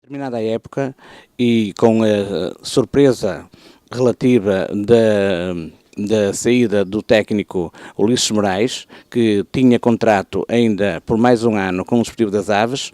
Determinada época e com a surpresa relativa da saída do técnico Ulisses Moraes, que tinha contrato ainda por mais um ano com o Desportivo das Aves,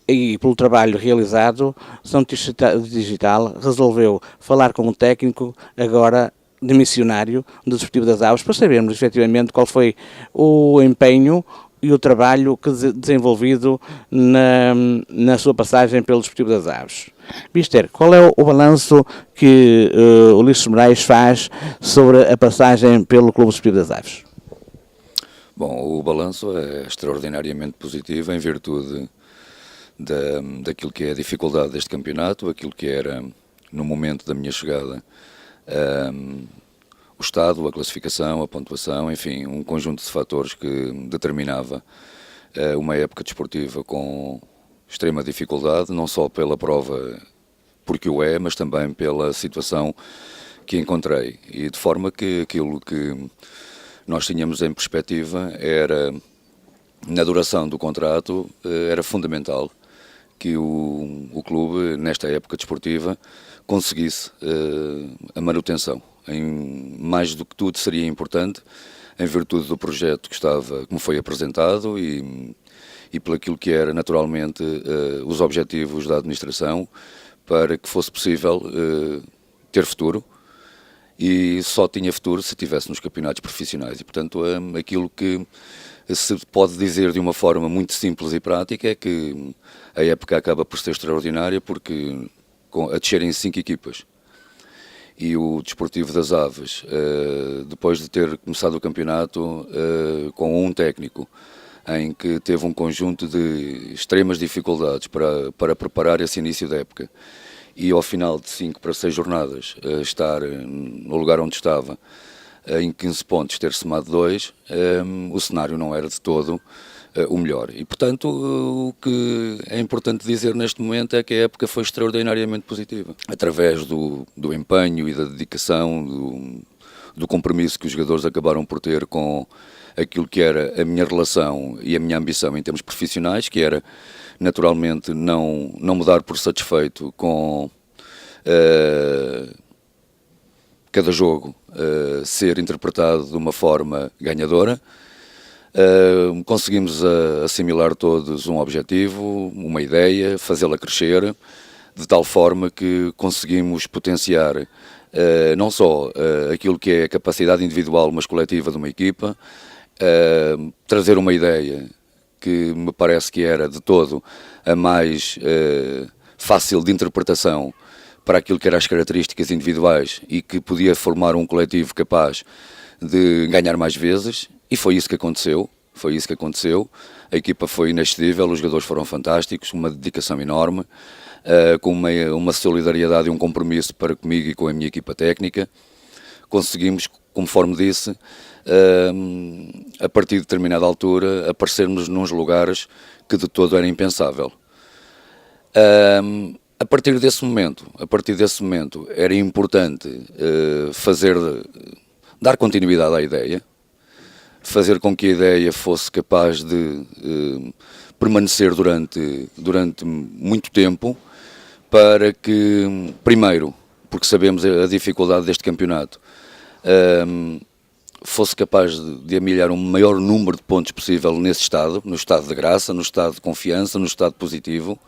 e pelo trabalho realizado, São Digital resolveu falar com o técnico agora demissionário do Desportivo das Aves para sabermos efetivamente qual foi o empenho e o trabalho que desenvolvido na sua passagem pelo Desportivo das Aves. Mister, qual é o balanço que o Ulisses Moraes faz sobre a passagem pelo Clube Desportivo das Aves? Bom, o balanço é extraordinariamente positivo em virtude daquilo que é a dificuldade deste campeonato, aquilo que era, no momento da minha chegada, o estado, a classificação, a pontuação, enfim, um conjunto de fatores que determinava uma época desportiva com extrema dificuldade, não só pela prova porque o é, mas também pela situação que encontrei. E de forma que aquilo que nós tínhamos em perspectiva era, na duração do contrato, era fundamental que o clube, nesta época desportiva, conseguisse a manutenção. Mais do que tudo seria importante, em virtude do projeto que me foi apresentado e por aquilo que era naturalmente os objetivos da administração, para que fosse possível ter futuro, e só tinha futuro se estivesse nos campeonatos profissionais. E portanto aquilo que se pode dizer de uma forma muito simples e prática é que a época acaba por ser extraordinária, porque a descerem 5 equipas e o Desportivo das Aves, depois de ter começado o campeonato com um técnico, em que teve um conjunto de extremas dificuldades para preparar esse início da época, e ao final de 5 para 6 jornadas estar no lugar onde estava, em 15 pontos ter somado 2, o cenário não era de todo o melhor. E, portanto, o que é importante dizer neste momento é que a época foi extraordinariamente positiva. Através do empenho e da dedicação, do compromisso que os jogadores acabaram por ter com aquilo que era a minha relação e a minha ambição em termos profissionais, que era, naturalmente, não me dar por satisfeito com cada jogo ser interpretado de uma forma ganhadora. Conseguimos assimilar todos um objetivo, uma ideia, fazê-la crescer, de tal forma que conseguimos potenciar não só aquilo que é a capacidade individual, mas coletiva de uma equipa, trazer uma ideia que me parece que era de todo a mais fácil de interpretação para aquilo que eram as características individuais e que podia formar um coletivo capaz de ganhar mais vezes, e foi isso que aconteceu. A equipa foi inexcedível, os jogadores foram fantásticos, uma dedicação enorme, com uma solidariedade e um compromisso para comigo e com a minha equipa técnica. Conseguimos, conforme disse, a partir de determinada altura, aparecermos nos lugares que de todo era impensável. A partir desse momento, era importante dar continuidade à ideia, fazer com que a ideia fosse capaz de permanecer durante muito tempo, para que, primeiro, porque sabemos a dificuldade deste campeonato, fosse capaz de amilhar um maior número de pontos possível nesse estado, no estado de graça, no estado de confiança, no estado positivo,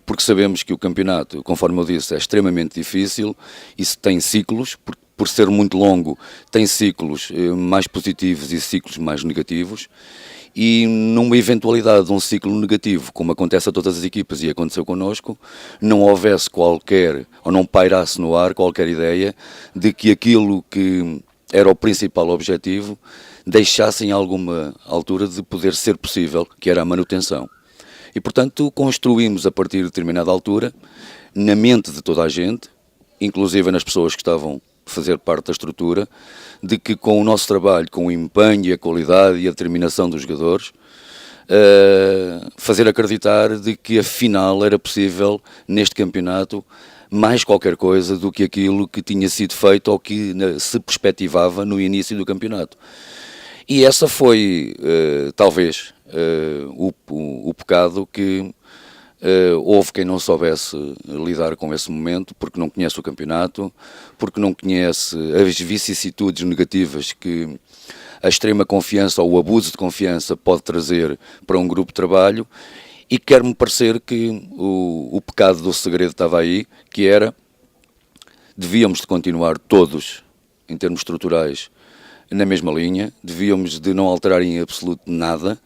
porque sabemos que o campeonato, conforme eu disse, é extremamente difícil e tem ciclos, por ser muito longo, tem ciclos mais positivos e ciclos mais negativos, e numa eventualidade de um ciclo negativo, como acontece a todas as equipas e aconteceu connosco, não houvesse qualquer, ou não pairasse no ar qualquer ideia de que aquilo que era o principal objetivo deixasse em alguma altura de poder ser possível, que era a manutenção. E, portanto, construímos a partir de determinada altura, na mente de toda a gente, inclusive nas pessoas que estavam a fazer parte da estrutura, de que com o nosso trabalho, com o empenho e a qualidade e a determinação dos jogadores, fazer acreditar de que afinal era possível, neste campeonato, mais qualquer coisa do que aquilo que tinha sido feito ou que se perspectivava no início do campeonato. E essa foi, talvez, o pecado que Houve quem não soubesse lidar com esse momento, porque não conhece o campeonato, porque não conhece as vicissitudes negativas que a extrema confiança ou o abuso de confiança pode trazer para um grupo de trabalho, e quer-me parecer que o pecado do segredo estava aí, que era, devíamos de continuar todos, em termos estruturais, na mesma linha, devíamos de não alterar em absoluto nada,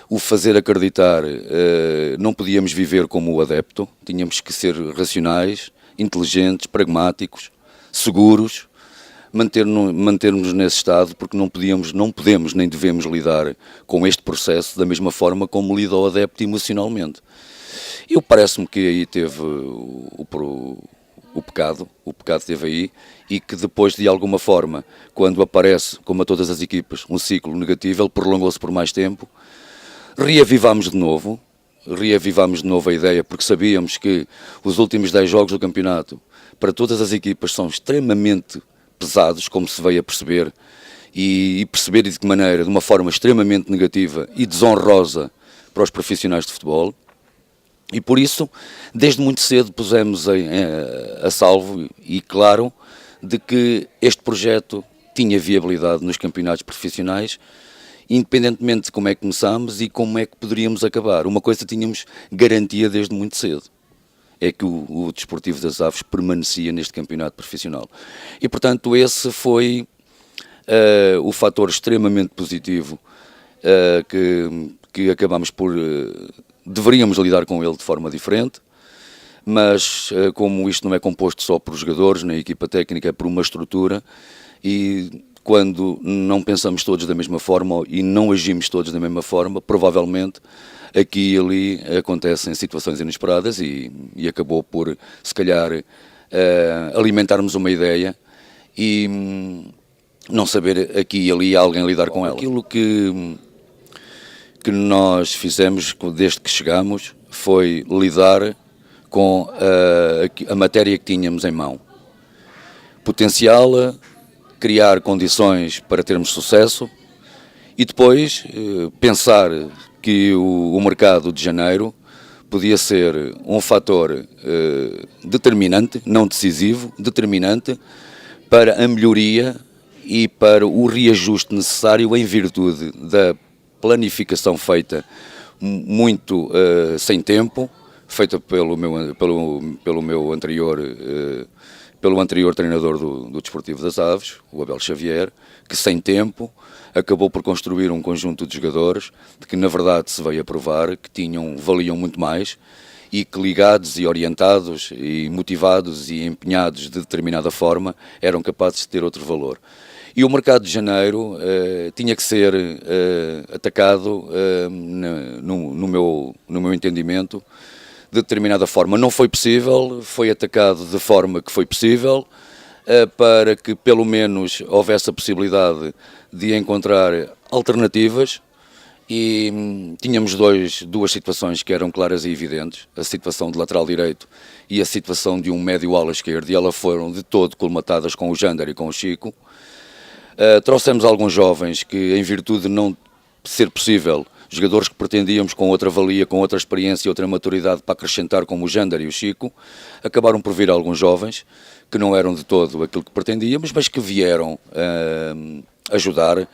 o fazer acreditar, não podíamos viver como o adepto, tínhamos que ser racionais, inteligentes, pragmáticos, seguros, manter-nos nesse estado, porque não podemos nem devemos lidar com este processo da mesma forma como lida o adepto emocionalmente. Eu parece-me que aí teve o pecado esteve aí, e que depois, de alguma forma, quando aparece, como a todas as equipas, um ciclo negativo, ele prolongou-se por mais tempo. Reavivámos de novo a ideia, porque sabíamos que os últimos 10 jogos do campeonato, para todas as equipas, são extremamente pesados, como se veio a perceber, e perceber de que maneira, de uma forma extremamente negativa e desonrosa para os profissionais de futebol. E por isso, desde muito cedo pusemos a salvo e claro de que este projeto tinha viabilidade nos campeonatos profissionais, independentemente de como é que começámos e como é que poderíamos acabar. Uma coisa tínhamos garantia desde muito cedo, é que o Desportivo das Aves permanecia neste campeonato profissional. E, portanto, esse foi o fator extremamente positivo que acabámos por... deveríamos lidar com ele de forma diferente, mas como isto não é composto só por jogadores, nem equipa técnica, é por uma estrutura, e quando não pensamos todos da mesma forma e não agimos todos da mesma forma, provavelmente aqui e ali acontecem situações inesperadas e acabou por, se calhar, alimentarmos uma ideia e não saber aqui e ali alguém lidar com ela. Aquilo que nós fizemos desde que chegamos foi lidar com a matéria que tínhamos em mão, potenciá-la, criar condições para termos sucesso e depois pensar que o mercado de janeiro podia ser um fator determinante, não decisivo, determinante para a melhoria e para o reajuste necessário em virtude da planificação feita muito sem tempo, feita pelo anterior treinador do Desportivo das Aves, o Abel Xavier, que sem tempo acabou por construir um conjunto de jogadores de que na verdade se veio a provar que valiam muito mais e que ligados e orientados e motivados e empenhados de determinada forma eram capazes de ter outro valor. E o mercado de janeiro tinha que ser atacado, no meu entendimento, de determinada forma. Não foi possível, foi atacado de forma que foi possível, para que pelo menos houvesse a possibilidade de encontrar alternativas, e tínhamos duas situações que eram claras e evidentes, a situação de lateral direito e a situação de um médio ala esquerdo, e elas foram de todo colmatadas com o Jander e com o Chico. Trouxemos alguns jovens que, em virtude de não ser possível, jogadores que pretendíamos com outra valia, com outra experiência e outra maturidade para acrescentar, como o Jander e o Chico, acabaram por vir alguns jovens que não eram de todo aquilo que pretendíamos, mas que vieram ajudar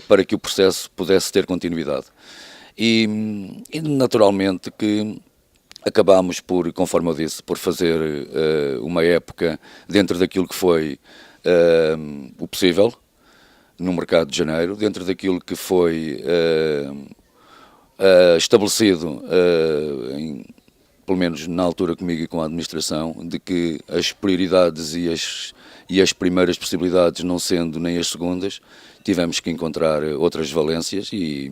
para que o processo pudesse ter continuidade. E naturalmente que acabámos por, conforme eu disse, por fazer uma época dentro daquilo que foi o possível no mercado de janeiro, dentro daquilo que foi estabelecido, pelo menos na altura comigo e com a administração, de que as prioridades e as primeiras possibilidades, não sendo nem as segundas, tivemos que encontrar outras valências e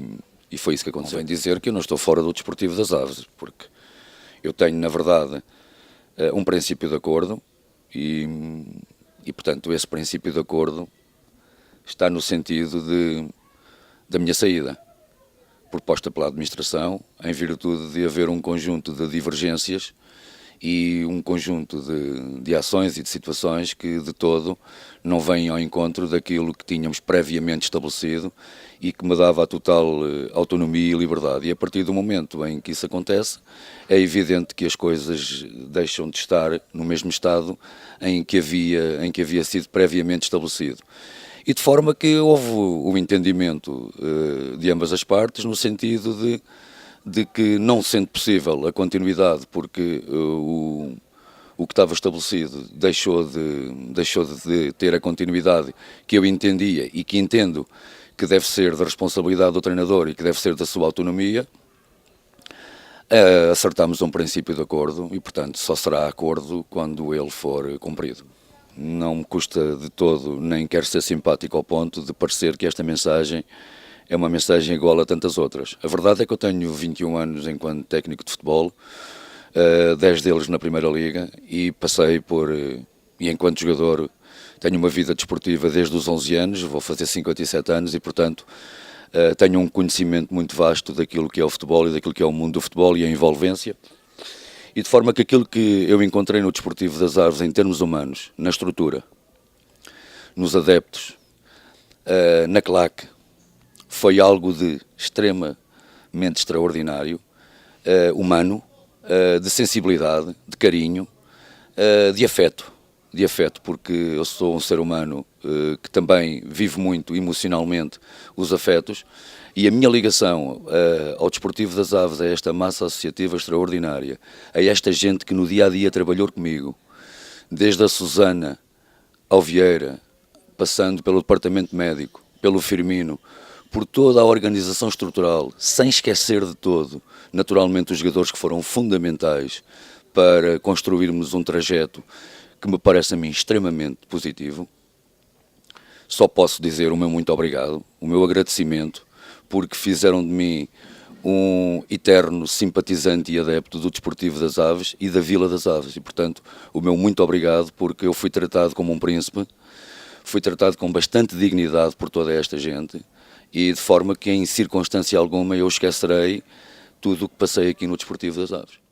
foi isso que aconteceu. Convém dizer que eu não estou fora do Desportivo das Aves, porque eu tenho, na verdade, um princípio de acordo e portanto, esse princípio de acordo está no sentido da minha saída, proposta pela administração, em virtude de haver um conjunto de divergências e um conjunto de ações e de situações que de todo não vêm ao encontro daquilo que tínhamos previamente estabelecido e que me dava a total autonomia e liberdade. E a partir do momento em que isso acontece, é evidente que as coisas deixam de estar no mesmo estado em que havia sido previamente estabelecido. E de forma que houve o entendimento de ambas as partes, no sentido de que, não sendo possível a continuidade, porque o que estava estabelecido deixou de ter a continuidade que eu entendia e que entendo que deve ser da responsabilidade do treinador e que deve ser da sua autonomia, acertámos um princípio de acordo e, portanto, só será acordo quando ele for cumprido. Não me custa de todo, nem quero ser simpático ao ponto de parecer que esta mensagem é uma mensagem igual a tantas outras. A verdade é que eu tenho 21 anos enquanto técnico de futebol, 10 deles na Primeira Liga, e e enquanto jogador tenho uma vida desportiva desde os 11 anos, vou fazer 57 anos e, portanto, tenho um conhecimento muito vasto daquilo que é o futebol e daquilo que é o mundo do futebol e a envolvência. E de forma que aquilo que eu encontrei no Desportivo das Aves em termos humanos, na estrutura, nos adeptos, na claque, foi algo de extremamente extraordinário, humano, de sensibilidade, de carinho, de afeto, porque eu sou um ser humano que também vive muito emocionalmente os afetos, e a minha ligação ao Desportivo das Aves, a esta massa associativa extraordinária, a esta gente que no dia-a-dia trabalhou comigo, desde a Susana ao Vieira, passando pelo departamento médico, pelo Firmino, por toda a organização estrutural, sem esquecer de todo, naturalmente, os jogadores que foram fundamentais para construirmos um trajeto que me parece a mim extremamente positivo. Só posso dizer o meu muito obrigado, o meu agradecimento, porque fizeram de mim um eterno simpatizante e adepto do Desportivo das Aves e da Vila das Aves. E, portanto, o meu muito obrigado, porque eu fui tratado como um príncipe, fui tratado com bastante dignidade por toda esta gente, e de forma que em circunstância alguma eu esquecerei tudo o que passei aqui no Desportivo das Aves.